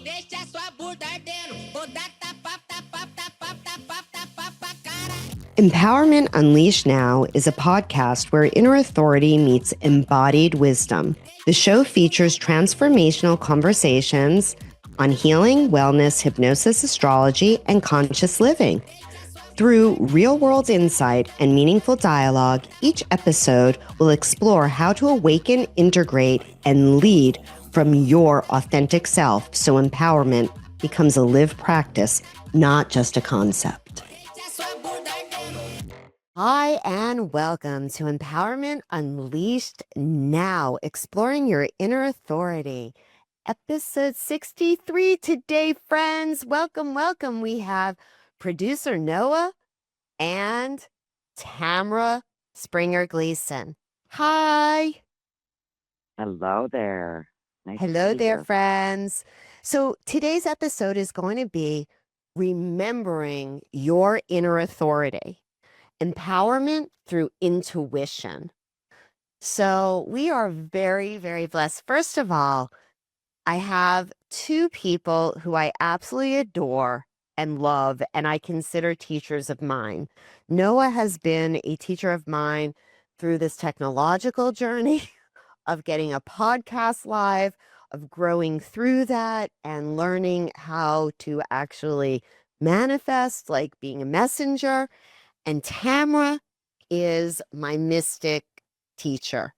deixa sua bunda ardendo. Vou dar tapa, tapa, tapa, tapa, tapa, cara. Empowerment Unleashed Now is a podcast where inner authority meets embodied wisdom. The show features transformational conversations on healing, wellness, hypnosis, astrology, and conscious living. Through real-world insight and meaningful dialogue, each episode will explore how to awaken, integrate, and lead from your authentic self so empowerment becomes a lived practice, not just a concept. Hi, and welcome to Empowerment Unleashed Now, exploring your inner authority. Episode 63 today, friends. Welcome, welcome. We have producer Noah and Tamara Springer Gleason. Hi. Hello there. Nice Hello to be there, here. friends. So today's episode is going to be remembering your inner authority, empowerment through intuition. So we are very, very blessed. First of all, I have two people who I absolutely adore and love, and I consider teachers of mine. Noah has been a teacher of mine through this technological journey of getting a podcast live, of growing through that and learning how to actually manifest, like being a messenger. And Tamara is my mystic teacher,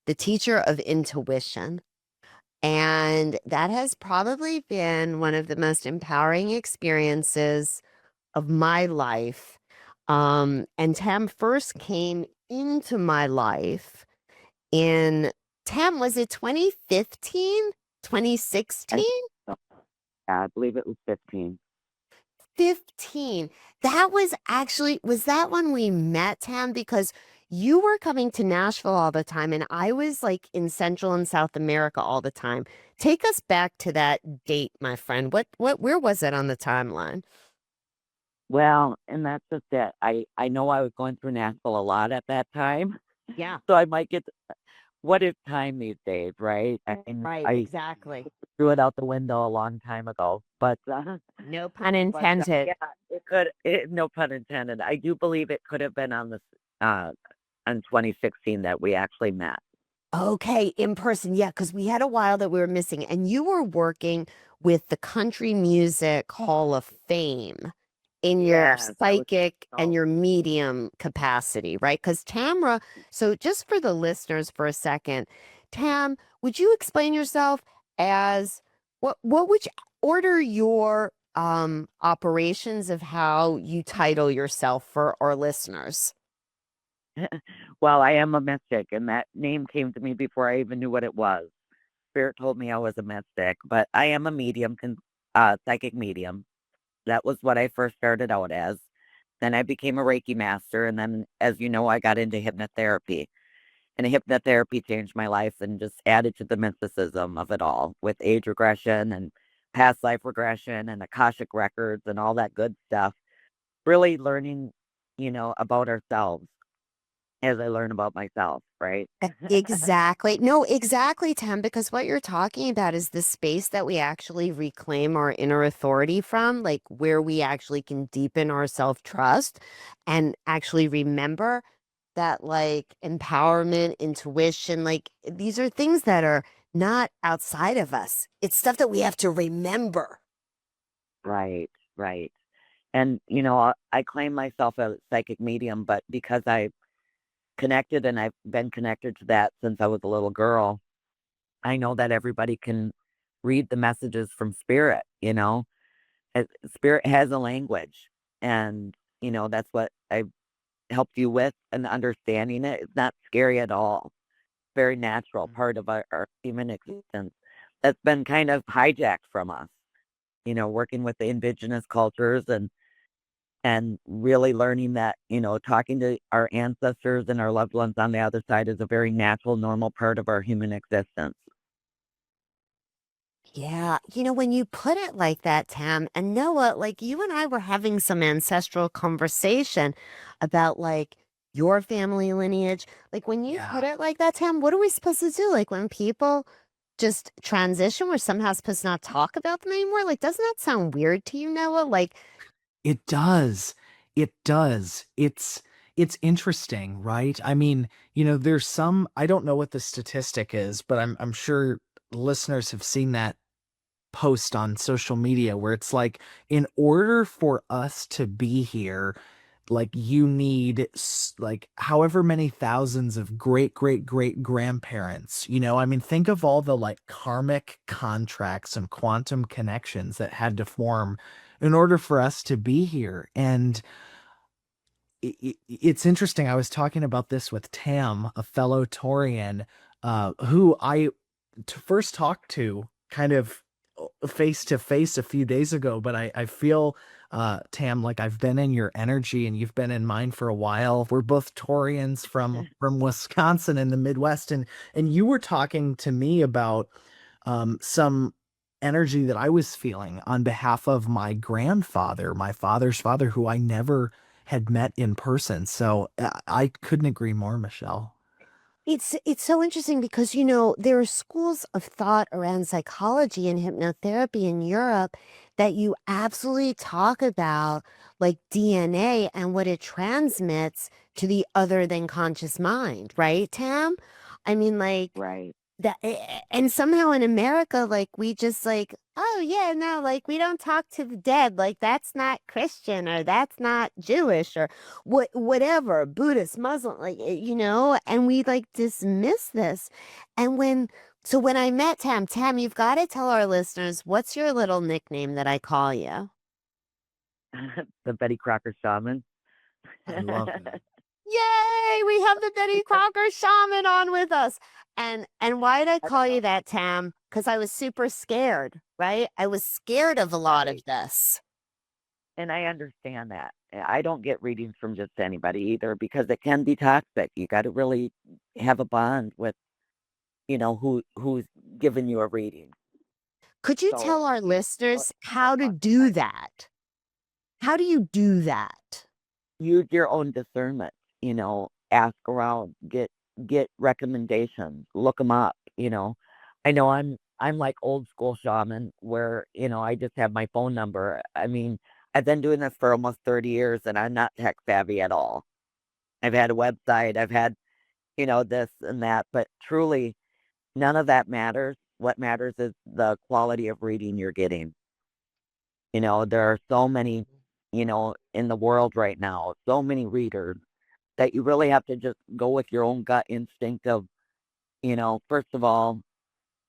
the teacher of intuition. And that has probably been one of the most empowering experiences of my life. And Tam first came into my life in, Tam, was it 2015, 2016? I believe it was 15. 15. That was actually, was that when we met, Tam? Because you were coming to Nashville all the time, and I was like in Central and South America all the time. Take us back to that date, my friend. Where was it on the timeline? Well, and that's just it. I know I was going through Nashville a lot at that time, Yeah, so I might get what is time these days, right? I mean, right, I exactly. threw it out the window a long time ago, but No pun but intended. yeah, it could. No pun intended. I do believe it could have been on the on 2016 that we actually met. Okay, in person. Yeah, because we had a while that we were missing, and you were working with the Country Music Hall of Fame in your Yes, I was. psychic and Oh, your medium capacity, right? Because Tamara, so just for the listeners for a second, Tam, would you explain yourself as what would you order your operations of how you title yourself for our listeners? well, I am a mystic, and that name came to me before I even knew what it was. Spirit told me I was a mystic, but I am a medium, psychic medium. That was what I first started out as. Then I became a Reiki master, and then, as you know, I got into hypnotherapy. And hypnotherapy changed my life and just added to the mysticism of it all with age regression and past life regression and Akashic records and all that good stuff. Really learning, about ourselves as I learn about myself, right? Exactly. No, exactly, Tam, because what you're talking about is the space that we actually reclaim our inner authority from, like where we actually can deepen our self-trust and actually remember that like empowerment, intuition, like these are things that are not outside of us. It's stuff that we have to remember. Right, right. And, I claim myself a psychic medium, but because I connected and I've been connected to that since I was a little girl, I know that everybody can read the messages from spirit. Spirit has a language. And, that's what I helped you with and understanding it. It's not scary at all. Very natural part of our human existence that's been kind of hijacked from us, working with the indigenous cultures and really learning that, talking to our ancestors and our loved ones on the other side is a very natural, normal part of our human existence. Yeah, when you put it like that, Tam, and Noah, like you and I were having some ancestral conversation about like your family lineage. Like when you put Yeah. it like that, Tam, what are we supposed to do? Like when people just transition we're somehow supposed to not talk about them anymore? Like, doesn't that sound weird to you, Noah? Like, It does. It does. It's interesting, right? I mean, there's some, I don't know what the statistic is, but I'm sure listeners have seen that post on social media where it's like, in order for us to be here, like you need like however many thousands of great great great grandparents. I mean, think of all the like karmic contracts and quantum connections that had to form in order for us to be here. And it's interesting. I was talking about this with Tam, a fellow Taurian, who I first talked to kind of face to face a few days ago, but I feel, Tam, like I've been in your energy and you've been in mine for a while. We're both Taurians from Wisconsin in the Midwest, and you were talking to me about some energy that I was feeling on behalf of my grandfather, my father's father, who I never had met in person. So I couldn't agree more, Michelle. it's so interesting because there are schools of thought around psychology and hypnotherapy in Europe that you absolutely talk about like DNA and what it transmits to the other than conscious mind, right, Tam? I mean, like Right. and somehow in America, like we just like, oh yeah, no, like we don't talk to the dead, like that's not Christian or that's not Jewish or whatever, Buddhist, Muslim, like and we like dismiss this. And when I met Tam, you've got to tell our listeners what's your little nickname that I call you. The Betty Crocker shaman. I love that. Yay! We have the Betty Because Crocker shaman on with us. And why did I I call don't you that, Tam? Because I was super scared, right? I was scared of a lot of right. this. And I understand that. I don't get readings from just anybody either because it can be toxic. You got to really have a bond with, who's giving you a reading. Could you So, tell our well, listeners I how to want do my that? How do you do that? use your own discernment, ask around, get recommendations, look them up, I know I'm like old school shaman where, I just have my phone number. I mean, I've been doing this for almost 30 years and I'm not tech savvy at all. I've had a website, I've had, this and that, but truly none of that matters. What matters is the quality of reading you're getting. There are so many, in the world right now, so many readers that you really have to just go with your own gut instinct of, first of all,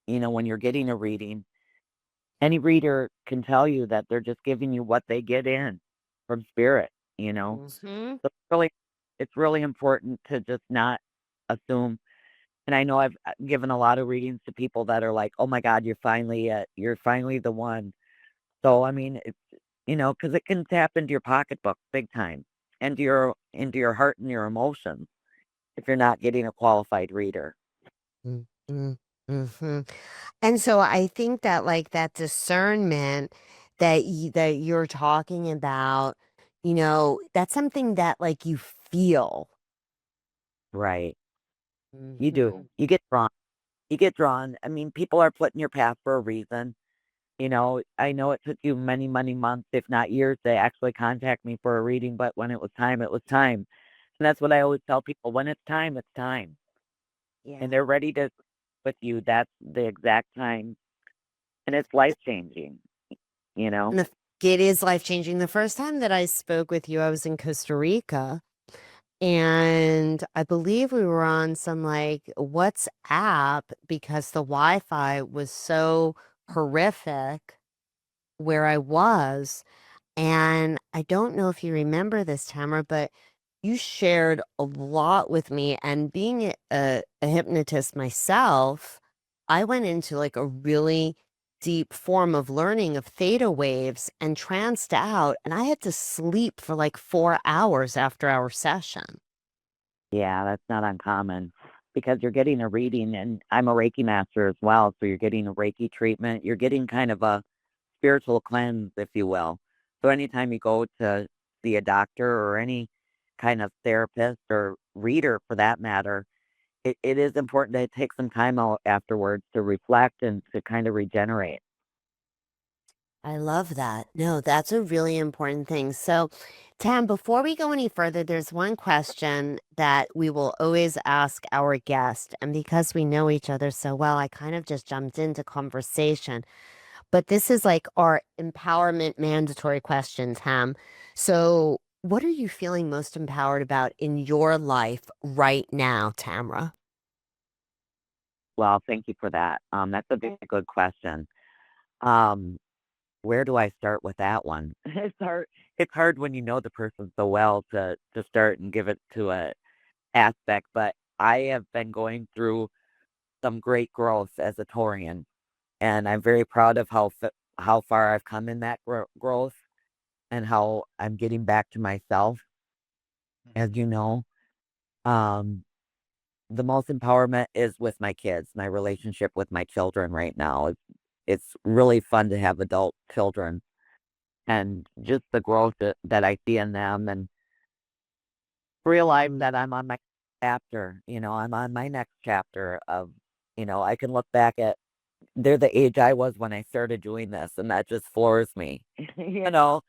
when you're getting a reading, any reader can tell you that they're just giving you what they get in from spirit, you know. Mm-hmm. So it's really important to just not assume. And I know I've given a lot of readings to people that are like, "Oh my God, you're finally the one." So I mean, it's because it can tap into your pocketbook big time, and into your heart and your emotions if you're not getting a qualified reader. Mm-hmm. Mm-hmm. And so I think that like that discernment that you're talking about, that's something that like you feel. Right. You do. Hmm. You get drawn. You get drawn. I mean, people are put in your path for a reason. I know it took you many, many months, if not years, to actually contact me for a reading, but when it was time, it was time. And that's what I always tell people. When it's time, it's time. And Yeah. they're ready to with you. That's the exact time. And it's life changing, you know? And it is life changing. The first time that I spoke with you, I was in Costa Rica. And I believe we were on some like WhatsApp because the Wi-Fi was so horrific where I was. And I don't know if you remember this, Tamara, but you shared a lot with me. And being a hypnotist myself, I went into like a really deep form of learning of theta waves and tranced out. And I had to sleep for like 4 hours after our session. Yeah, that's not uncommon because you're getting a reading, and I'm a Reiki master as well. So you're getting a Reiki treatment. You're getting kind of a spiritual cleanse, if you will. So anytime you go to see a doctor or any kind of therapist or reader for that matter, it is important to take some time out afterwards to reflect and to kind of regenerate. I love that. No, that's a really important thing. So, Tam, before we go any further, there's one question that we will always ask our guest. And because we know each other so well, I kind of just jumped into conversation. But this is like our empowerment mandatory question, Tam. So, what are you feeling most empowered about in your life right now, Tamara? Well, thank you for that. That's a very good question. Um, where do I start with that one? It's hard. It's hard when you know the person so well to start and give it to a aspect. But I have been going through some great growth as a Taurian, and I'm very proud of how far I've come in that growth and how I'm getting back to myself. As you know, um, the most empowerment is with my kids, my relationship with my children right now. It's really fun to have adult children and just the growth that I see in them and realize that I'm on my chapter, I'm on my next chapter of, I can look back at they're the age I was when I started doing this, and that just floors me, you know?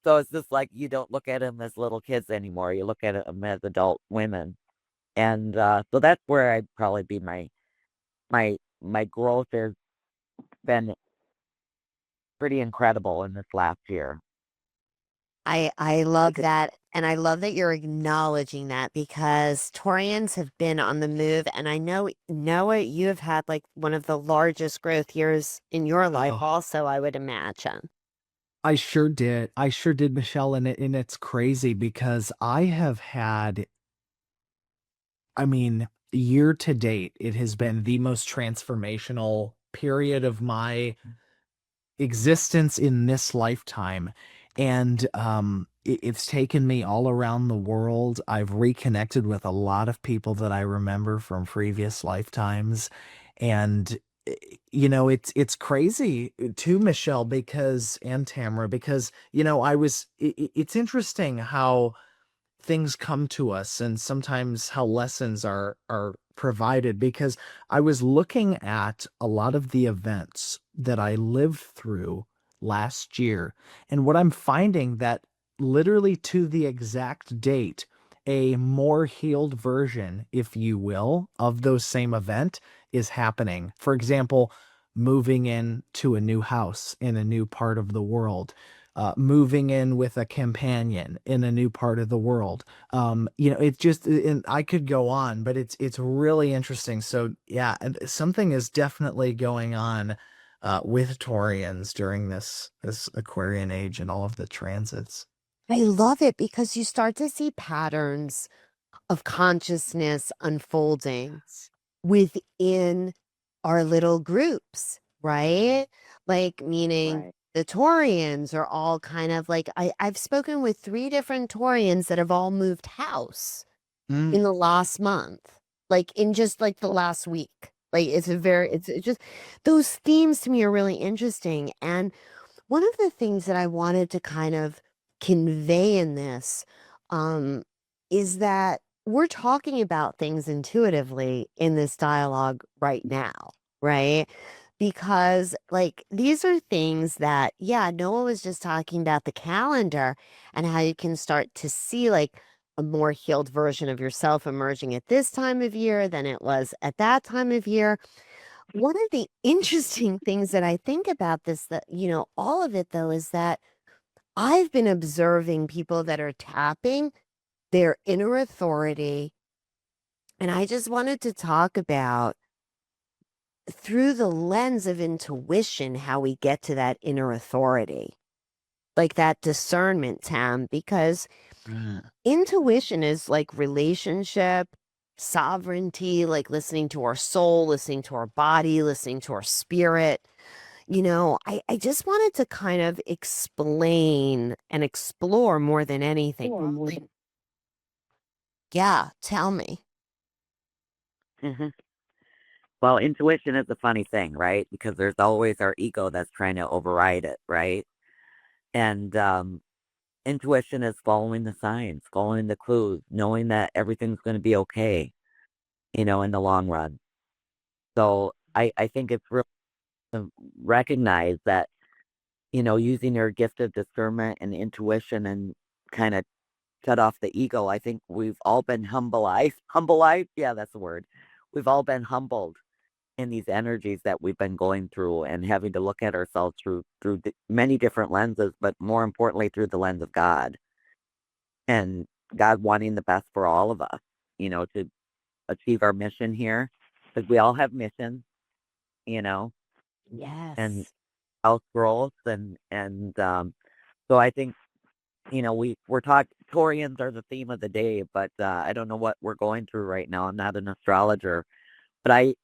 So it's just like you don't look at them as little kids anymore. You look at them as adult women. And so that's where I'd probably be my growth has been pretty incredible in this last year. I love that. And I love that you're acknowledging that because Taurians have been on the move. And I know, Noah, you have had like one of the largest growth years in your life, Oh, also, I would imagine. I sure did. I sure did, Michelle, and it's crazy because I have had, I mean, year to date, it has been the most transformational period of my existence in this lifetime. And it's taken me all around the world. I've reconnected with a lot of people that I remember from previous lifetimes. And it's crazy too, Michelle, because and Tamara, because it's interesting how things come to us and sometimes how lessons are provided, because I was looking at a lot of the events that I lived through last year, and what I'm finding that literally to the exact date, a more healed version, if you will, of those same event is happening. For example, moving in to a new house in a new part of the world, moving in with a companion in a new part of the world. It's just, and I could go on, but it's really interesting. So yeah, and something is definitely going on with Taurians during this Aquarian age and all of the transits. I love it because you start to see patterns of consciousness unfolding within our little groups, right? Like, meaning Right. the Taurians are all kind of like, I've spoken with 3 different Taurians that have all moved house Mm. in the last month, like in just like the last week. Like, it's just, those themes to me are really interesting. And one of the things that I wanted to kind of convey in this um, is that we're talking about things intuitively in this dialogue right now, right? Because, like, these are things that, yeah, Noah was just talking about the calendar and how you can start to see, like, a more healed version of yourself emerging at this time of year than it was at that time of year. One of the interesting things that I think about this, that, all of it though, is that I've been observing people that are tapping their inner authority. And I just wanted to talk about through the lens of intuition, how we get to that inner authority, like that discernment, Tam, because Mm. intuition is like relationship, sovereignty, like listening to our soul, listening to our body, listening to our spirit. I just wanted to kind of explain and explore more than anything. Like, yeah, tell me. Well, intuition is a funny thing, right? Because there's always our ego that's trying to override it, right? And intuition is following the signs, following the clues, knowing that everything's going to be okay. in the long run. So I think it's really to recognize that, using your gift of discernment and intuition and kind of shut off the ego. I think we've all been humble-eyed. Yeah, that's the word. We've all been humbled in these energies that we've been going through and having to look at ourselves through many different lenses, but more importantly through the lens of God and God wanting the best for all of us, to achieve our mission here, because we all have missions, you know, and Yes. health growth and so I think we're talking Torians are the theme of the day, but I don't know what we're going through right now. I'm not an astrologer, but I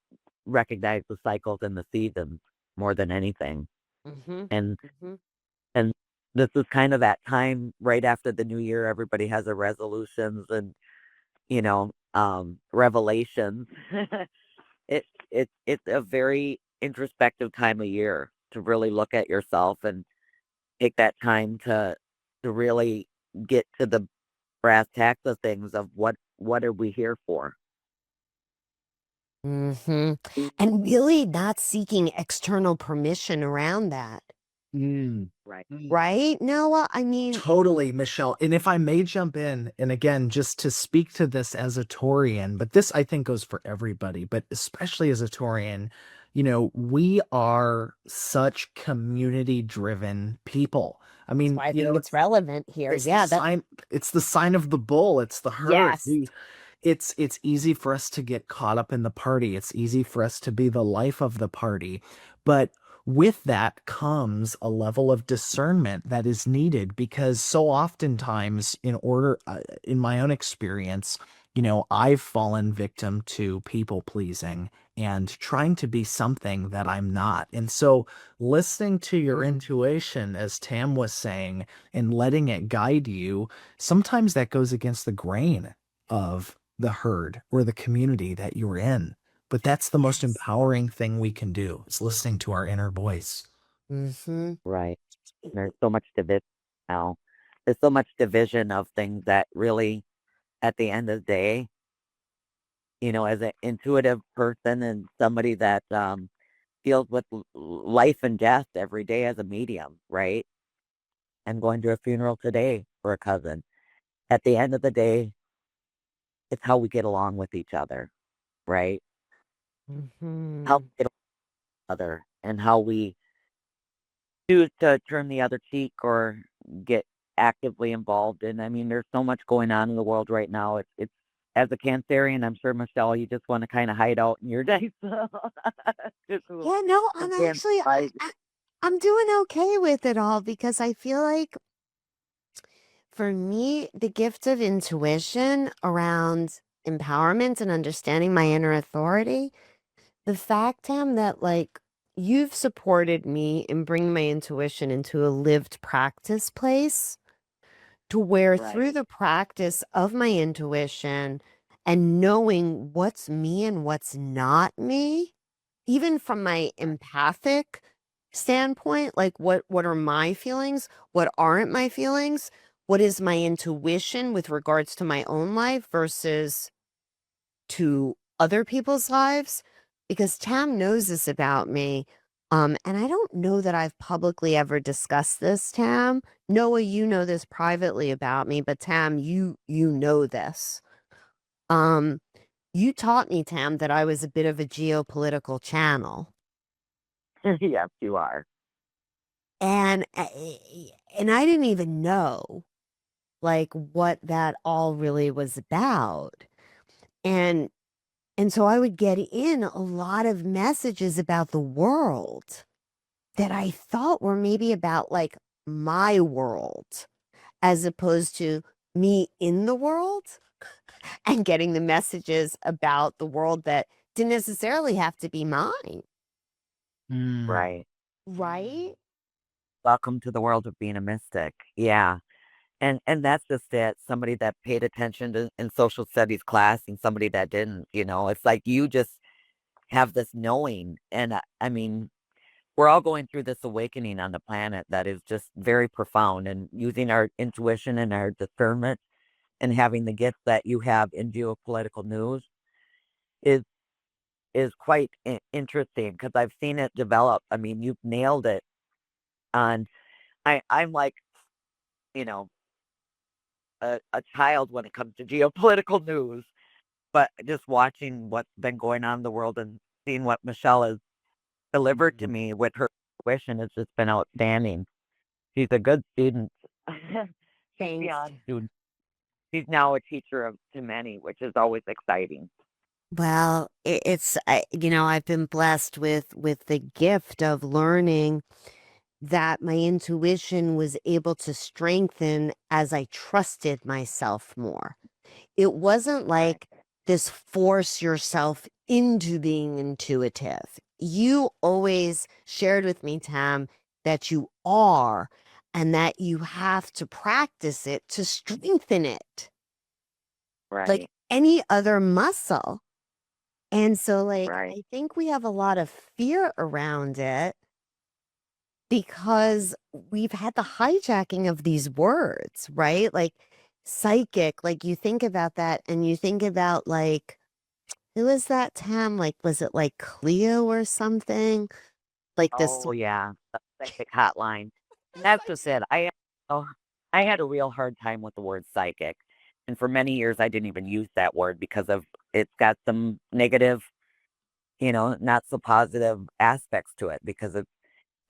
recognize the cycles and the seasons more than anything. Mhm. And Mhm. and this is kind of that time right after the new year. Everybody has their resolutions and revelations. It's a very introspective time of year to really look at yourself and take that time to really get to the brass tacks of things of what are we here for? Mhm. And really not seeking external permission around that, Mm. Right. right, Noah? I mean, Totally, Michelle. And if I may jump in, and again, just to speak to this as a Taurian, but this I think goes for everybody, but especially as a Taurian, we are such community driven people. I that's mean, why I think it's relevant here. it's the Yeah, that sign, it's the sign of the bull, it's the herd. yes. It's easy for us to get caught up in the party. It's easy for us to be the life of the party. But with that comes a level of discernment that is needed because so oftentimes in my own experience, I've fallen victim to people pleasing and trying to be something that I'm not. And so listening to your intuition, as Tam was saying, and letting it guide you, sometimes that goes against the grain of the herd or the community that you're in. But that's the most Yes. empowering thing we can do is listening to our inner voice. Mhm. Right. There's so much division now. There's so much division of things that really, at the end of the day, as an intuitive person and somebody that deals with life and death every day as a medium, right? And going to a funeral today for a cousin. At the end of the day, it's how we get along with each other, right? How Mhm. we get along with each other and how we choose to turn the other cheek or get actively involved in. I mean, there's so much going on in the world right now. It's as a Cancerian, I'm sure Michelle, you just want to kind of hide out in your days. Just Yeah, no, the I'm Can- actually like, I'm doing okay with it all because I feel like for me, the gift of intuition around empowerment and understanding my inner authority, the fact, Tam, that like you've supported me in bringing my intuition into a lived practice place to where right, through the practice of my intuition and knowing what's me and what's not me, even from my empathic standpoint, like what are my feelings, what aren't my feelings, what is my intuition with regards to my own life versus to other people's lives, because Tam knows this about me. And I don't know that I've publicly ever discussed this, Tam. Noah, you know this privately about me, but Tam, you know this. Um, you taught me, Tam, that I was a bit of a geopolitical channel. yes, you are. And and I didn't even know like what that all really was about. And And so I would get in a lot of messages about the world that I thought were maybe about like my world as opposed to me in the world and getting the messages about the world that didn't necessarily have to be mine. Mm. Right. Right? Welcome to the world of being a mystic. Yeah. And that's just it. Somebody that paid attention to in social studies class and somebody that didn't, It's like you just have this knowing. And I mean, we're all going through this awakening on the planet that is just very profound and using our intuition and our discernment and having the gifts that you have in geopolitical news. is quite interesting because I've seen it develop. I mean, you've nailed it on. I'm like, you know, a child when it comes to geopolitical news, but just watching what's been going on in the world and seeing what Michelle has delivered to me with her tuition has just been outstanding. She's a good student. She's Thanks. beyond student. She's now a teacher to many, which is always exciting. Well, I've been blessed with the gift of learning that my intuition was able to strengthen as I trusted myself more. It wasn't Right. like this force yourself into being intuitive. You always shared with me, Tam, that you are and that you have to practice it to strengthen it like Right. any other muscle. And so, like, Right. I think we have a lot of fear around it because we've had the hijacking of these words, right? Like psychic, like you think about that and you think about like, who is that, Tam? Like, was it like Cleo or something? Like this. Oh yeah, the psychic hotline. And that's Like, just it. Oh, I had a real hard time with the word psychic. And for many years I didn't even use that word because of it's got some negative, not so positive aspects to it because of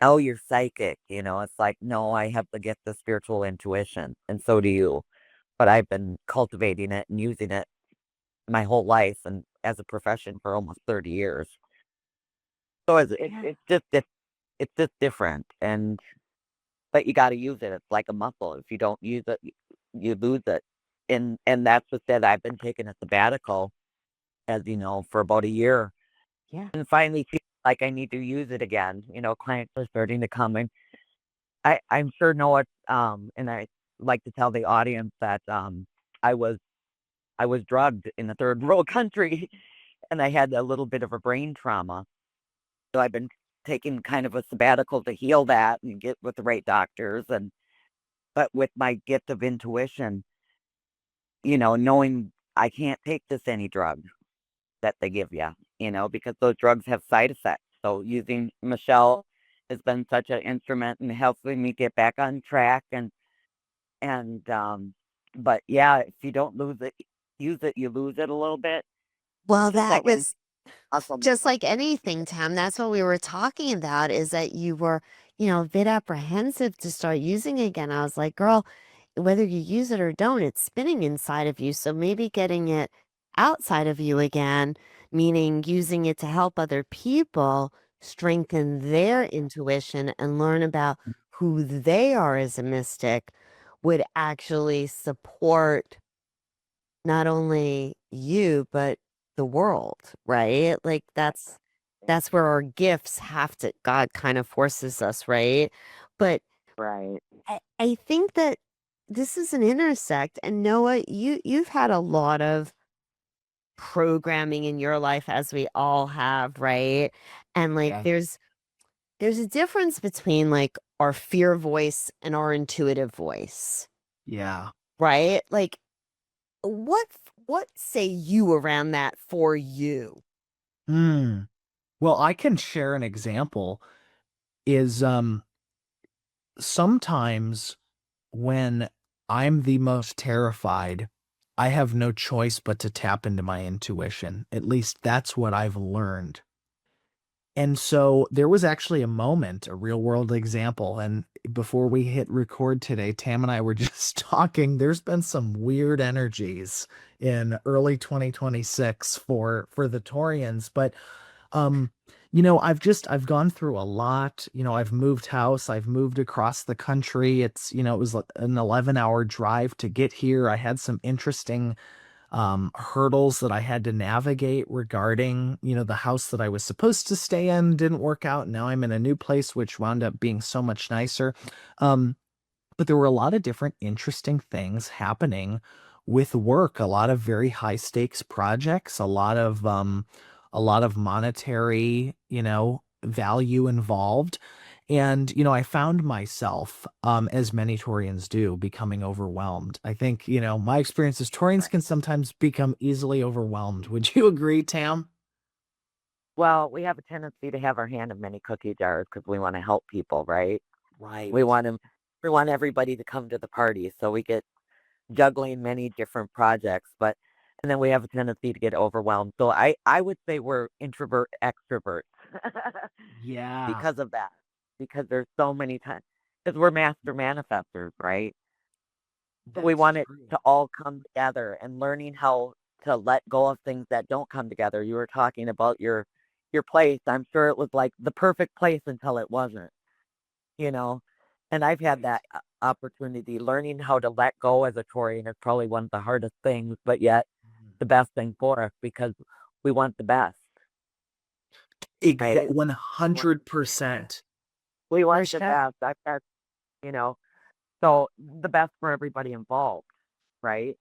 oh, you're psychic, it's like, no, I have the gift of spiritual intuition, and so do you. But I've been cultivating it and using it my whole life and as a profession for almost 30 years. So yeah. it's just different, and but you got to use it. It's like a muscle. If you don't use it, you lose it. And that's what said. I've been taking a sabbatical, as you know, for about a year, Yeah. and finally feel like I need to use it again. Clients are starting to come, and I'm sure know it. And I like to tell the audience that I was I was drugged in a third world country, and I had a little bit of a brain trauma. So I've been taking kind of a sabbatical to heal that and get with the right doctors. And but with my gift of intuition, knowing I can't take this any drug that they give you, because those drugs have side effects. So using Michelle has been such an instrument in helping me get back on track. And but yeah, if you don't use it, you lose it a little bit. Well, Just that like any was muscle. just like anything, Tam, that's what we were talking about is that you were, a bit apprehensive to start using it again. I was like, girl, whether you use it or don't, it's spinning inside of you. So maybe getting it outside of you again, meaning using it to help other people strengthen their intuition and learn about who they are as a mystic would actually support not only you, but the world, right? Like that's where our gifts have to God kind of forces us, right? But Right. I think that this is an intersect. And Noah, you've had a lot of programming in your life as we all have, right? And like Yeah. there's a difference between like our fear voice and our intuitive voice, Yeah. right? Like what what say you around that for you? Hmm. Well, I can share an example is sometimes when I'm the most terrified, I have no choice but to tap into my intuition. At least that's what I've learned. And so there was actually a moment, a real world example. And before we hit record today, Tam and I were just talking. There's been some weird energies in early 2026 for the Taurians, but um, I've gone through a lot. I've moved house, I've moved across the country. It was like an 11-hour drive to get here. I had some interesting hurdles that I had to navigate regarding, the house that I was supposed to stay in didn't work out. Now I'm in a new place, which wound up being so much nicer. Um, but there were a lot of different interesting things happening with work, a lot of very high stakes projects, a lot of monetary, value involved. And, I found myself, as many Taurians do, becoming overwhelmed. I think, my experience is Taurians can sometimes become easily overwhelmed. Would you agree, Tam? Well, we have a tendency to have our hand in many cookie jars because we want to help people, right? Right. We want them, we want everybody to come to the party, so we get juggling many different projects, and then we have a tendency to get overwhelmed. So I would say we're introvert extroverts Yeah, because of that, because there's so many times, because we're master manifestors, right? We that's want it true. to all come together and learning how to let go of things that don't come together. You were talking about your place. I'm sure it was like the perfect place until it wasn't, you know. And I've had Right. that opportunity. Learning how to let go as a Taurian is probably one of the hardest things, but yet Mhm. the best thing for us because we want the best, right? 100%. We want the Portia? best. I've got, you know, so the best for everybody involved, right?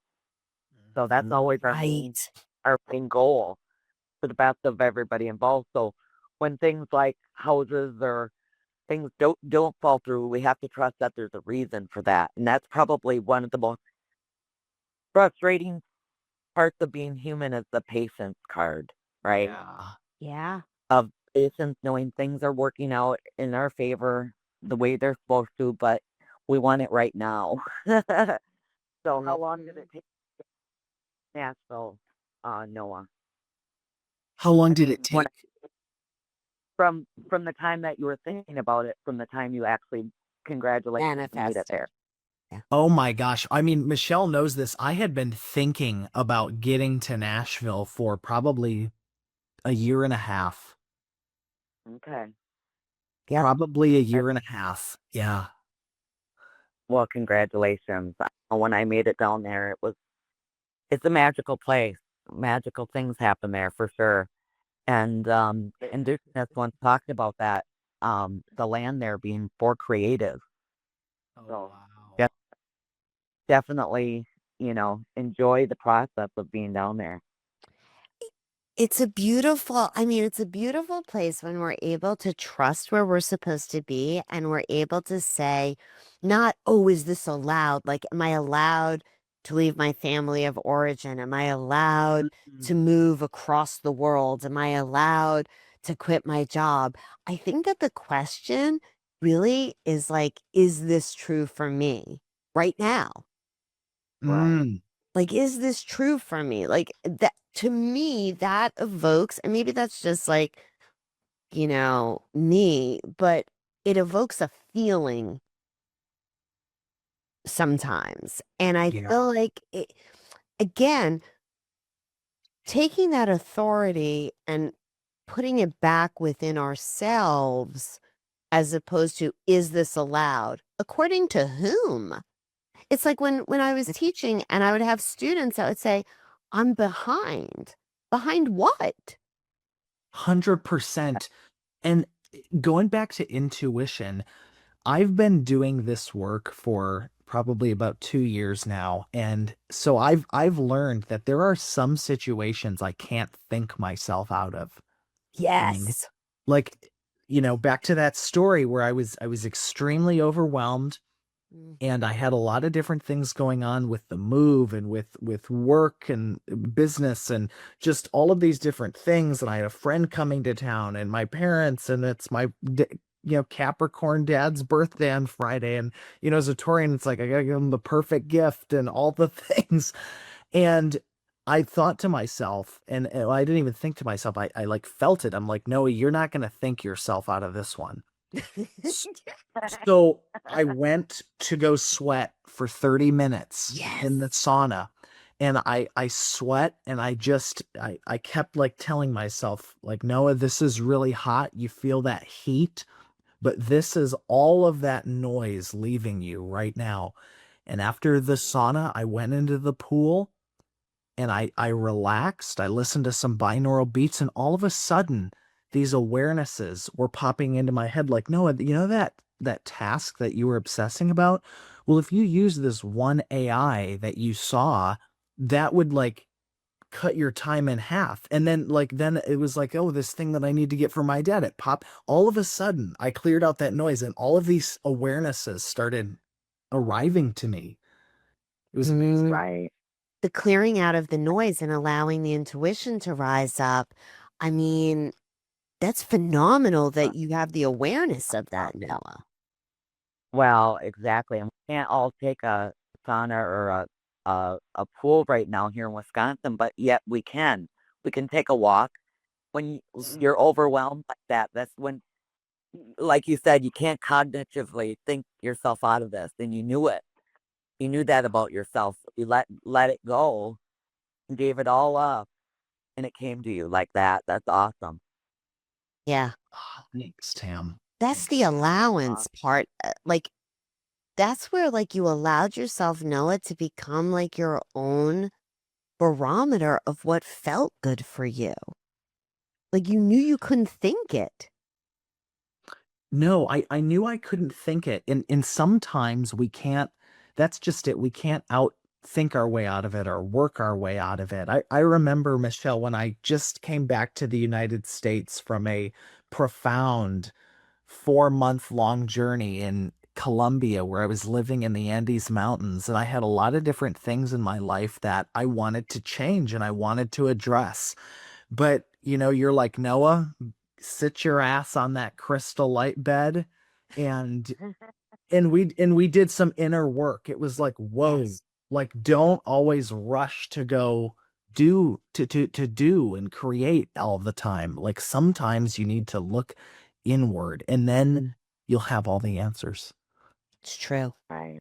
So that's Mhm. always Right. our main goal, for the best of everybody involved. So when things like houses or things don't fall through, we have to trust that there's a reason for that. And that's probably one of the most frustrating parts of being human is the patience card, right? Yeah. Yeah. Of patience, knowing things are working out in our favor the way they're supposed to, but we want it right now. So how long did it take Nashville, Noah? How long I did it mean, take? from the time that you were thinking about it, from the time you actually congratulations made it Manifested. there. Yeah. Oh my gosh. I mean, Michelle knows this. I had been thinking about getting to Nashville for probably a year and a half. Okay. Yep. Probably a year That's, and a half. Yeah. well, congratulations. When I made it down there, it's a magical place. Magical things happen there for sure. And Indigenous once talked about that, the land there being for creative. Oh, So wow. def- definitely, enjoy the process of being down there. It's a beautiful place when we're able to trust where we're supposed to be and we're able to say, not, oh, is this allowed? Like, am I allowed to leave my family of origin? Am I allowed Mhm. to move across the world? Am I allowed to quit my job? I think that the question really is like, is this true for me right now? Right. Mm. Like, is this true for me? Like that to me, that evokes, and maybe that's just like, me, but it evokes a feeling sometimes. And I Yeah. feel like again, taking that authority and putting it back within ourselves as opposed to, is this allowed? According to whom? It's like when I was teaching and I would have students that would say, I'm behind. Behind what? 100%. And going back to intuition, I've been doing this work for probably about 2 years now, and so I've learned that there are some situations I can't think myself out of. I mean, Yes. like, back to that story where I was extremely overwhelmed and I had a lot of different things going on with the move and with work and business and just all of these different things. And I had a friend coming to town and my parents, and it's my Capricorn dad's birthday on Friday. And as a Taurian, it's like I gotta give him the perfect gift and all the things. And I thought to myself, and I didn't even think to myself, I like felt it. I'm like, Noah, you're not gonna think yourself out of this one. So I went to go sweat for 30 minutes Yes. in the sauna, and I sweat, and I kept like telling myself like, Noah, this is really hot. You feel that heat, but this is all of that noise leaving you right now. And after the sauna, I went into the pool and I relaxed. I listened to some binaural beats, and all of a sudden, these awarenesses were popping into my head like, Noah, that task that you were obsessing about? Well, if you use this one AI that you saw, that would like cut your time in half. And then then it was like, oh, this thing that I need to get for my dad, it popped. All of a sudden, I cleared out that noise and all of these awarenesses started arriving to me. It was amazing. Right. The clearing out of the noise and allowing the intuition to rise up. I mean, that's phenomenal that you have the awareness of that, Noah. Well, exactly. And we can't all take a sauna or a pool right now here in Wisconsin, but yet we can. We can take a walk. When you're overwhelmed like that, that's when, like you said, you can't cognitively think yourself out of this, and you knew it. You knew that about yourself. You let it go and gave it all up, and it came to you like that. That's awesome. Yeah. Thanks, Tam. That's the allowance part. Like, that's where, like, you allowed yourself, Noah, to become like your own barometer of what felt good for you. Like, you knew you couldn't think it. No, I knew I couldn't think it. And sometimes we can't, that's just it. We can't think our way out of it or work our way out of it. I remember, Michelle, when I just came back to the United States from a profound 4-month long journey in Colombia where I was living in the Andes Mountains, and I had a lot of different things in my life that I wanted to change and I wanted to address. But, you're like, Noah, sit your ass on that crystal light bed, and we did some inner work. It was like, whoa, Yes. like, don't always rush to go to do and create all the time. Like, sometimes you need to look inward, and then you'll have all the answers. It's true. Right.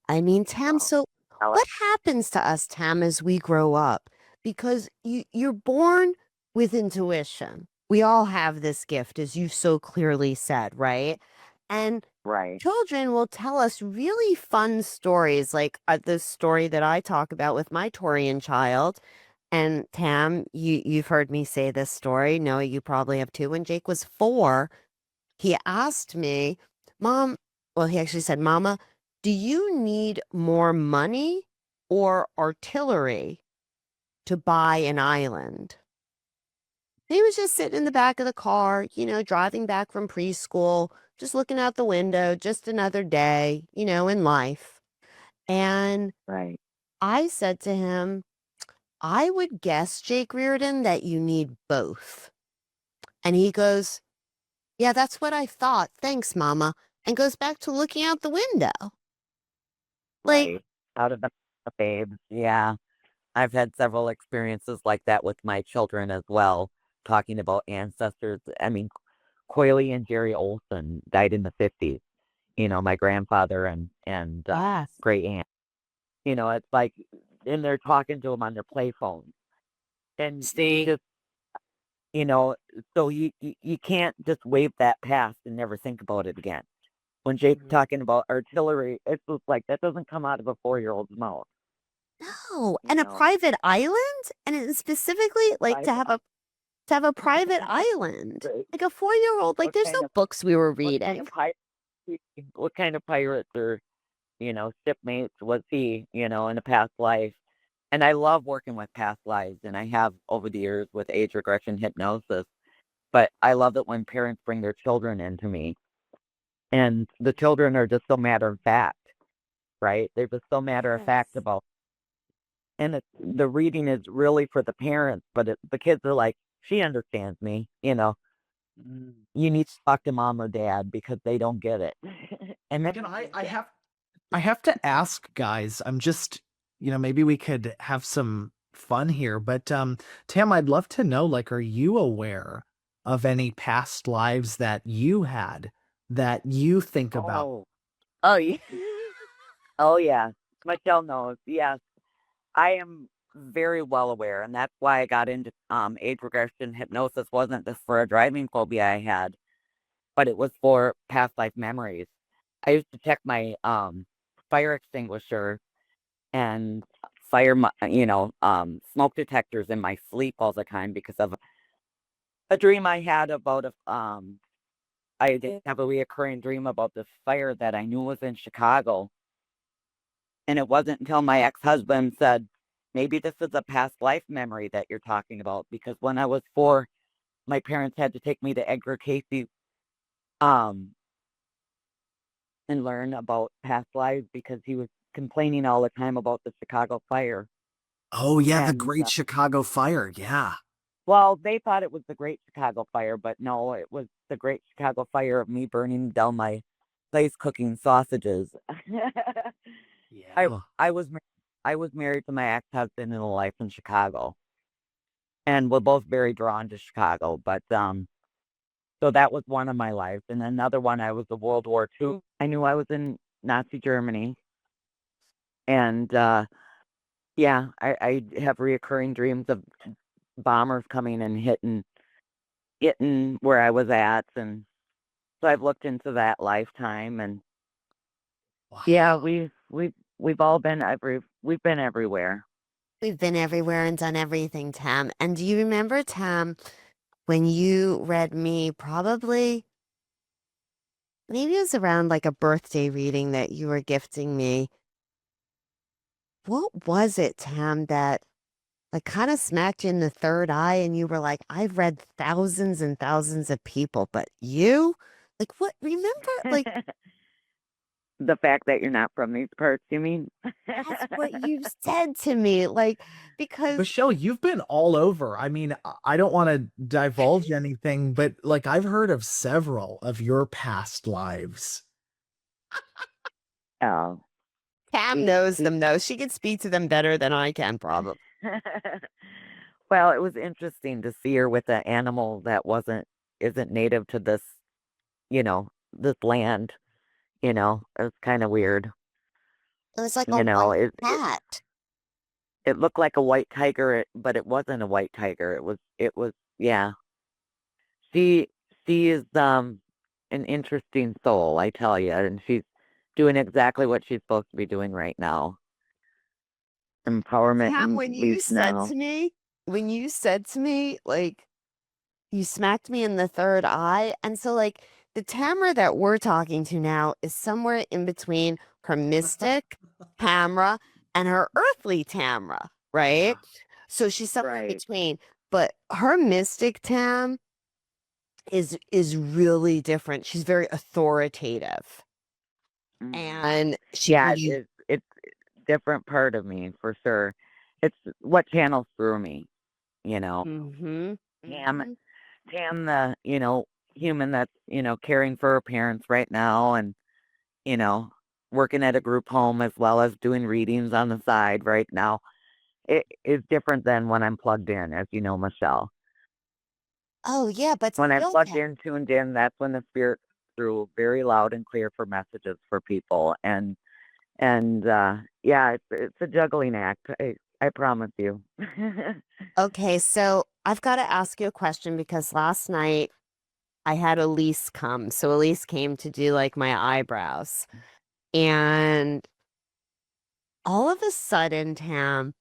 I mean, Tam, so Well, what happens to us, Tam, as we grow up? Because you're born with intuition. We all have this gift, as you so clearly said, right? And right. children will tell us really fun stories, like the story that I talk about with my Taurian child. And Tam, you've heard me say this story. Noah, you probably have too. When Jake was 4, he asked me, Mom, well, he actually said, Mama, do you need more money or artillery to buy an island? He was just sitting in the back of the car, driving back from preschool, just looking out the window, just another day, in life. And Right. I said to him, I would guess, Jake Reardon, that you need both. And he goes, yeah, that's what I thought. Thanks, Mama. And goes back to looking out the window. Like, Right. Out of the babes. Yeah. I've had several experiences like that with my children as well, talking about ancestors. I mean, Coily and Jerry Olson died in the 50s. My grandfather and yes. great aunt. It's like, and they're talking to them on their play phones, and See? just you know, so you can't just wave that past and never think about it again. When Jake's talking about artillery, it's just like that doesn't come out of a 4-year-old's mouth. No, You and a know, private island, and specifically, like, I, to have a private island, right. like a 4-year-old. Like, What there's kind no of books we were what kind reading. of pirate? What kind of pirates or shipmates was he? In a past life. And I love working with past lives, and I have over the years with age regression hypnosis. But I love it when parents bring their children into me, and the children are just so matter of fact, right? They're just so matter of fact Yes. about, and the reading is really for the parents, but the kids are like, she understands me. You need to talk to mom or dad because they don't get it. And then Can I have to ask, guys, I'm just, maybe we could have some fun here, but Tam, I'd love to know, like, are you aware of any past lives that you had that you think about? oh, oh yeah, oh yeah. Michelle knows. Yes, I am very well aware, and that's why I got into age regression hypnosis. Wasn't just for a driving phobia I had, but it was for past life memories. I used to check my fire extinguisher and fire my, smoke detectors in my sleep all the time because of a dream I had about I did have a reoccurring dream about this fire that I knew was in Chicago, and it wasn't until my ex-husband said, maybe this is a past life memory that you're talking about because when I was 4, my parents had to take me to Edgar Casey um and learn about past lives because he was complaining all the time about the Chicago fire. Oh yeah, the And Great Chicago Fire. Yeah. well, they thought it was the Great Chicago Fire, but no, it was the Great Chicago Fire of me burning down my place cooking sausages. I Yeah. I was mar- I was married to my ex-husband in a life in Chicago, and we're both very drawn to Chicago. But so that was one of my lives, and another one I was a World War II. I knew I was in Nazi Germany, and yeah, I have reoccurring dreams of bombers coming and hitting where I was at, and so I've looked into that lifetime, and yeah, Wow. we've all been we've been everywhere. We've been everywhere and done everything, Tam. And do you remember, Tam, when you read me probably, maybe it was around like a birthday reading that you were gifting me? What was it, Tam, that like kind of smacked you in the third eye and you were like, I've read thousands and thousands of people, but you? Like what? Remember, like The fact that you're not from these parts, you mean? that's what you said to me. Like, because Michelle, you've been all over. I mean, I don't want to divulge anything, but like I've heard of several of your past lives. Oh, Tam we knows we them though. She can speak to them better than I can, probably. well, it was interesting to see her with an animal that isn't native to this land. It was kind of weird. It was like a You know, white it it cat. it looked like a white tiger, but it wasn't a white tiger. It was yeah. She she is an interesting soul, I tell you, and she's doing exactly what she's supposed to be doing right now. Empowerment Tam, and when you leads said now. to me, like, you smacked me in the third eye. And so, like, the Tamara that we're talking to now is somewhere in between her mystic Tamara and her earthly Tamara, Yeah. right? So she's somewhere in Right. between. But her mystic Tam is really different. She's very authoritative. Hmm. And she Yeah, really it's a different part of me for sure. It's what channels through me, you know. mm-hmm. Tam Mm-hmm. Tam the, human that's, caring for her parents right now and, you know, working at a group home as well as doing readings on the side right now. It is different than when I'm plugged in, as you know, Michelle. Oh yeah, but When I'm still plugged Tam. in, tuned in, that's when the spirit through very loud and clear for messages for people. And yeah, it's a juggling act. I promise you. Okay, so I've got to ask you a question because last night I had Elise come. So Elise came to do like my eyebrows. And all of a sudden, Tam,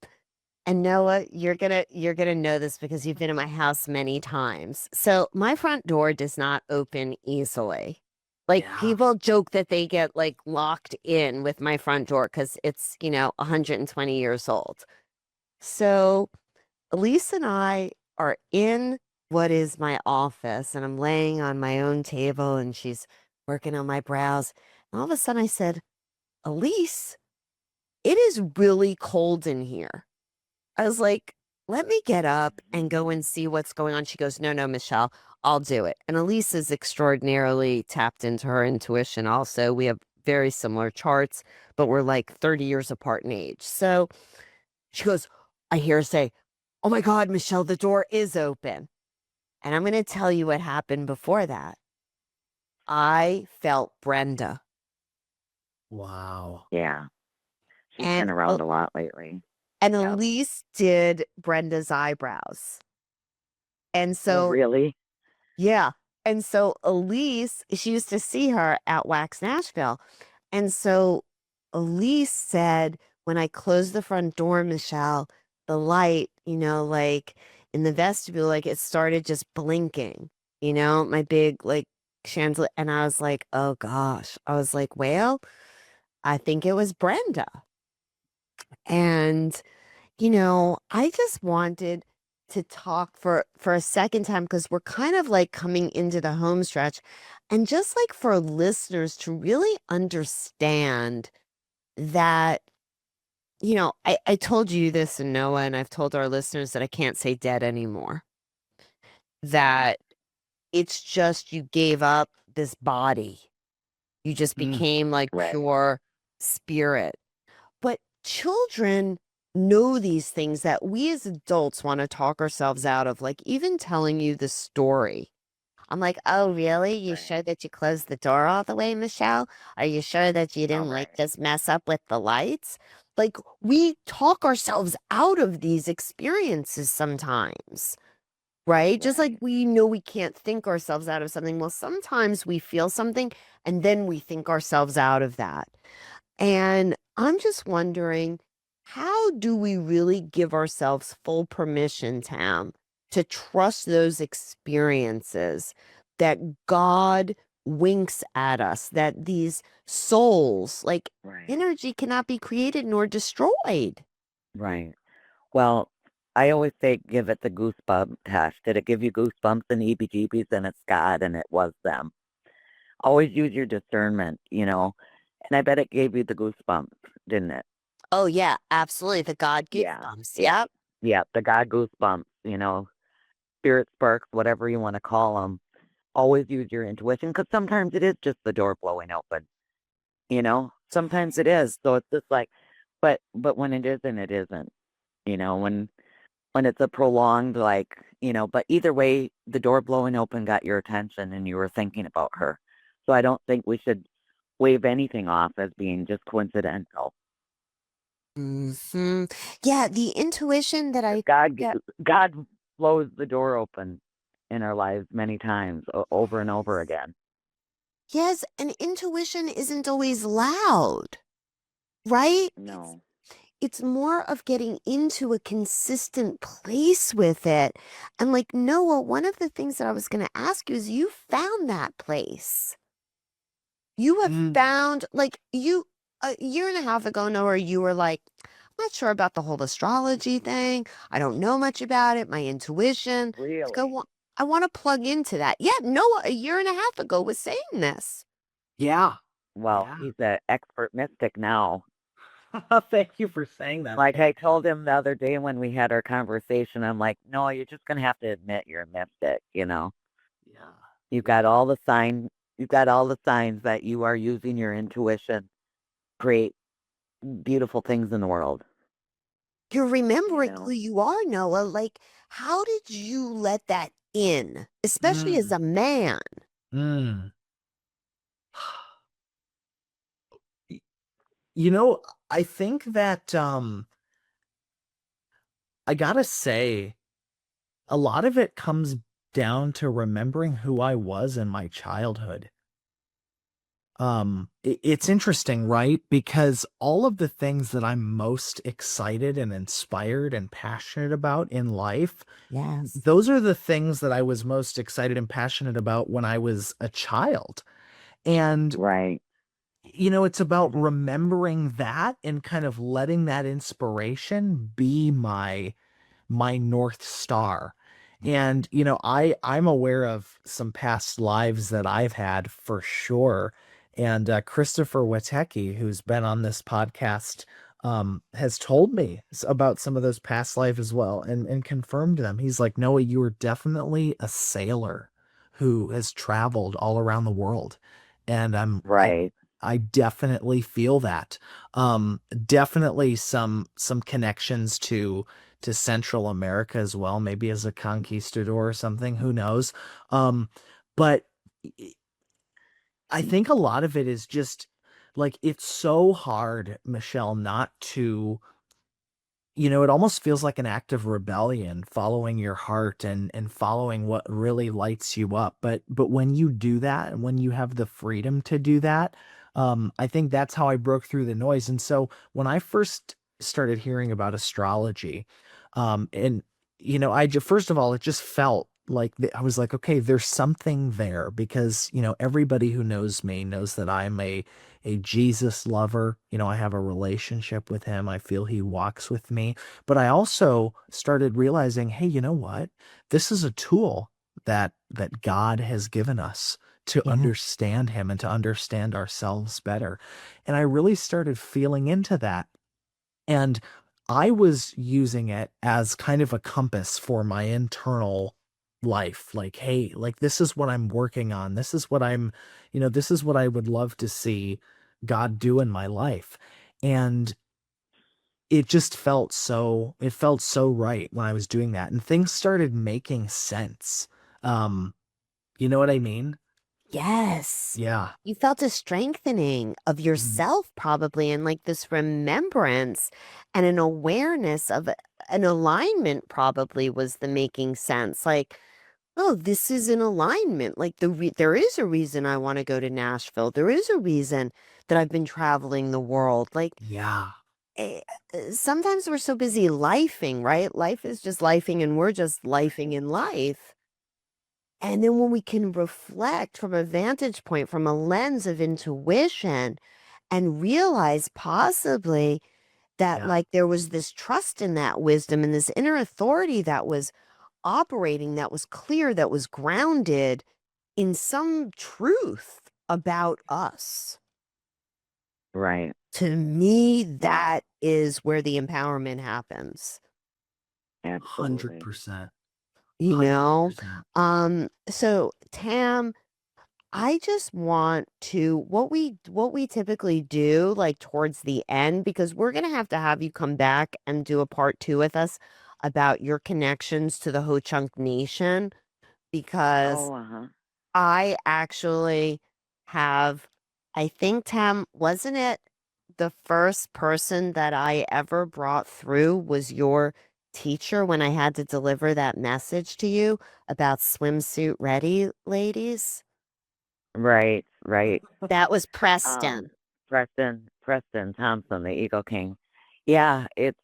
and Noah, you're gonna know this because you've been in my house many times. So my front door does not open easily. Like Yeah. people joke that they get like locked in with my front door because it's, 120 years old. So Elise and I are in what is my office, and I'm laying on my own table, and she's working on my brows. And all of a sudden, I said, Elise, it is really cold in here. I was like, let me get up and go and see what's going on. She goes, no, no, Michelle, I'll do it. And Elise is extraordinarily tapped into her intuition. Also, we have very similar charts, but we're like 30 years apart in age. So she goes, I hear her say, oh my God, Michelle, the door is open. And I'm going to tell you what happened before that. I felt Brenda. Wow. Yeah, she's been And, around a lot lately. and Yep. Elise did Brenda's eyebrows. And Oh, so, really? yeah. And so Elise, she used to see her at Wax Nashville. And so Elise said, when I closed the front door, Michelle, the light, like in the vestibule, like it started just blinking, my big like chandelier. And I was like, oh gosh. I was like, well, I think it was Brenda. And I just wanted to talk for a second time because we're kind of like coming into the home stretch, and just like for listeners to really understand that, I told you this and Noah, and I've told our listeners that I can't say dead anymore. That it's just you gave up this body. You just became like Right. pure spirit. But children know these things that we as adults want to talk ourselves out of, like even telling you the story. I'm like, oh, really? You Right. sure that you closed the door all the way, Michelle? Are you sure that you didn't like Right. just mess up with the lights? Like, we talk ourselves out of these experiences sometimes, right? Just like Right. we know we can't think ourselves out of something. Well, sometimes we feel something and then we think ourselves out of that. And I'm just wondering, how do we really give ourselves full permission, Tam, to trust those experiences that God winks at us, that these souls, like Right. energy, cannot be created nor destroyed? Right. Well, I always say give it the goosebump test. Did it give you goosebumps and EBGBs? Then it's God and it was them. Always use your discernment, And I bet it gave you the goosebumps, didn't it? Oh, yeah, absolutely. The God Yeah. goosebumps. Yeah. Yep. Yeah. The God goosebumps, spirit sparks, whatever you want to call them. Always use your intuition because sometimes it is just the door blowing open. Sometimes it is. So it's just like, but when it isn't, it isn't. When it's a prolonged but either way, the door blowing open got your attention and you were thinking about her. So I don't think we should wave anything off as being just coincidental. Hmm. Yeah, the intuition that 'Cause I get. God blows the door open in our lives many times, over and over again. Yes, and intuition isn't always loud, right? No. It's more of getting into a consistent place with it. And like Noah, one of the things that I was going to ask you is you found that place. You have Mm. found, like, you a year and a half ago, Noah, you were like, I'm not sure about the whole astrology thing. I don't know much about it. My intuition. Like, Really? I want to plug into that. Yeah, Noah, a year and a half ago was saying this. Yeah. Well, Yeah. he's an expert mystic now. Thank you for saying that. Like I told him the other day when we had our conversation, I'm like, no, you're just gonna have to admit you're a mystic. Yeah. You've got all the signs that you are using your intuition to create beautiful things in the world, You're you remembering who know. you are, Noah. Like, how did you let that in, especially as Mm. a man? Mm. Y- You know, I think that I gotta say, a lot of it comes down to remembering who I was in my childhood. It's interesting, right? Because all of the things that I'm most excited and inspired and passionate about in life, Yes. those are the things that I was most excited and passionate about when I was a child. And Right. it's about remembering that and kind of letting that inspiration be my North Star. And I'm aware of some past lives that I've had for sure. And Christopher Witecki, who's been on this podcast, has told me about some of those past lives as well, and confirmed them. He's like, Noah, you were definitely a sailor who has traveled all around the world. And Right. I definitely feel that. Definitely some connections to Central America as well, maybe as a conquistador or something, who knows? But I think a lot of it is just like it's so hard, Michelle, not to it almost feels like an act of rebellion, following your heart and following what really lights you up. But when you do that and when you have the freedom to do that, I think that's how I broke through the noise. And so when I first started hearing about astrology, and first of all, it just felt like I was like, okay, there's something there because, everybody who knows me knows that I'm a Jesus lover. I have a relationship with him. I feel he walks with me. But I also started realizing, hey, you know what? This is a tool that God has given us to Yeah. understand him and to understand ourselves better. And I really started feeling into that. And I was using it as kind of a compass for my internal life. Like, hey, like this is what I'm working on. This is what this is what I would love to see God do in my life. And it felt so right when I was doing that. And things started making sense. Um, you know what I mean? Yes. Yeah. You felt a strengthening of Mhm. yourself probably, and like this remembrance and an awareness of an alignment probably was the making sense. Like, oh, this is an alignment. Like there is a reason I want to go to Nashville. There is a reason that I've been traveling the world. Like Yeah. eh, sometimes we're so busy lifing, right? Life is just lifing and we're just lifing in life. And then when we can reflect from a vantage point, from a lens of intuition, and realize possibly that Yeah. like there was this trust in that wisdom and this inner authority that was operating, that was clear, that was grounded in some truth about us. Right. To me, that is where the empowerment happens. Absolutely. 100%. You know? 100%. So Tam, I just want to what we typically do like towards the end, because we're going to have you come back and do a part 2 with us about your connections to the Ho Chunk Nation, because Oh, uh-huh. I actually have, I think, Tam, wasn't it the first person that I ever brought through was your teacher when I had to deliver that message to you about swimsuit ready, ladies? Right, right. That was Um, Preston. Preston Thompson, the Eagle King. Yeah, it's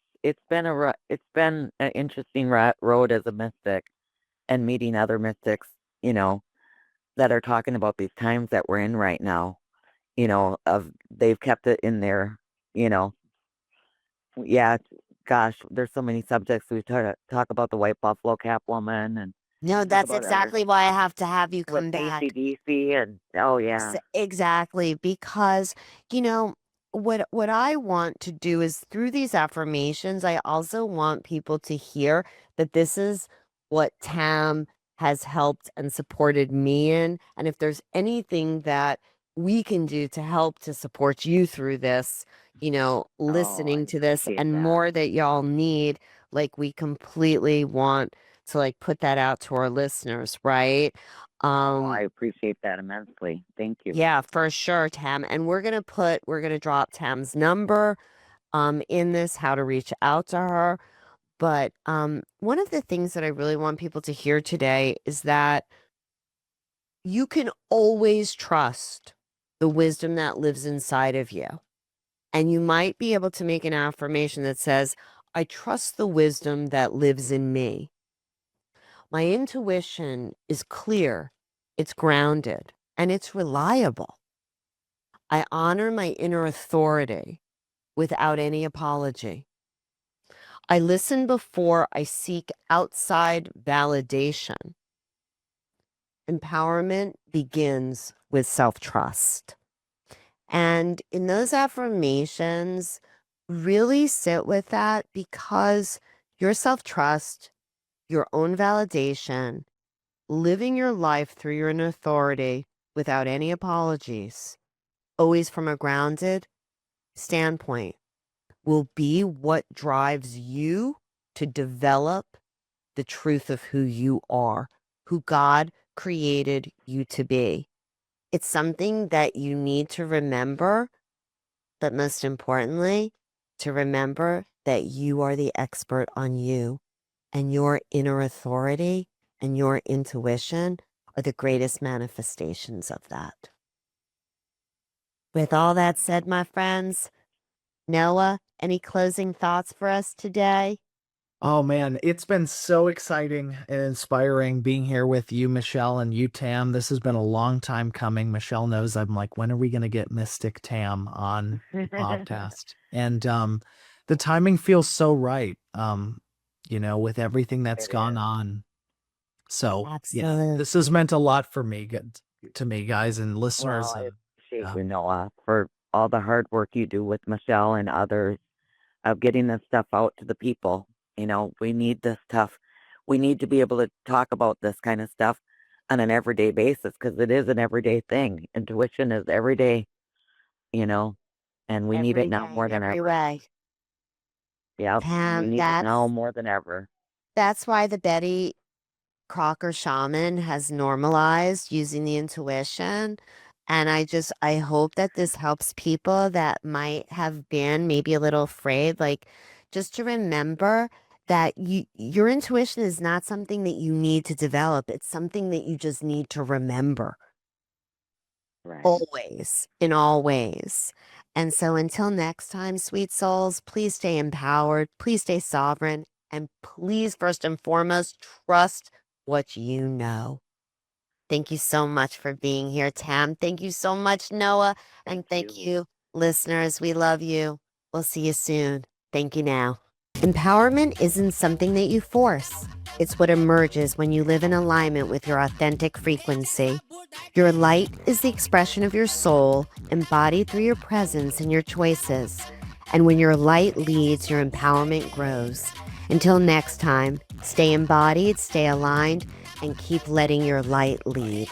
been an interesting road as a mystic and meeting other mystics, you know, that are talking about these times that we're in right now. Of they've kept it in there, you know. Yeah, gosh, there's so many subjects. We talk about the white buffalo cap woman and No, talk that's about other exactly why I have to have you with come back. ACDC and oh yeah. Exactly, because you know what I want to do is through these affirmations, I also want people to hear that this is what Tam has helped and supported me in, and if there's anything that we can do to help to support you through this, Oh, I listening to this appreciate and that. more that y'all need, like we completely want to like put that out to our listeners, right? Oh, Um I appreciate that immensely. Thank you. yeah, for sure, Tam. And we're gonna drop Tam's number in this, how to reach out to her. But one of the things that I really want people to hear today is that you can always trust the wisdom that lives inside of you. And you might be able to make an affirmation that says, I trust the wisdom that lives in me. My intuition is clear, it's grounded, and it's reliable. I honor my inner authority without any apology. I listen before I seek outside validation. Empowerment begins with self trust. And in those affirmations, really sit with that, because your self trust, your own validation, living your life through your own authority without any apologies, always from a grounded standpoint, will be what drives you to develop the truth of who you are, who God created you to be. It's something that you need to remember, but most importantly, to remember that you are the expert on you, and your inner authority and your intuition are the greatest manifestations of that. With all that said, my friends, Noah, any closing thoughts for us today? Oh man, it's been so exciting and inspiring being here with you, Michelle, and you, Tam. This has been a long time coming. Michelle knows I'm like, when are we going to get Mystic Tam on the podcast? And the timing feels so right. With everything that's It gone is. on. So yeah, Absolutely. this has meant a lot for me, to me, guys and Well, listeners. I And appreciate yeah, you, Noah, for all the hard work you do with Michelle and others of getting this stuff out to the people. We need this stuff. We need to be able to talk about this kind of stuff on an everyday basis because it is an everyday thing. Intuition is every day, you know, and we need it Every now day, more than every ever. way. Yep, we Pam, need it now more than ever. that's why the Betty Crocker shaman has normalized using the intuition. And I hope that this helps people that might have been maybe a little afraid, like just to remember that your intuition is not something that you need to develop. It's something that you just need to remember Right. always, in all ways. And so until next time, sweet souls, please stay empowered, please stay sovereign, and please, first and foremost, trust what you know. Thank you so much for being here, Tam. Thank you so much, Noah. Thank And thank you. you, listeners. We love you. We'll see you soon. Thank you now. Empowerment isn't something that you force. It's what emerges when you live in alignment with your authentic frequency. Your light is the expression of your soul, embodied through your presence and your choices. And when your light leads, your empowerment grows. Until next time, stay embodied, stay aligned, and keep letting your light lead.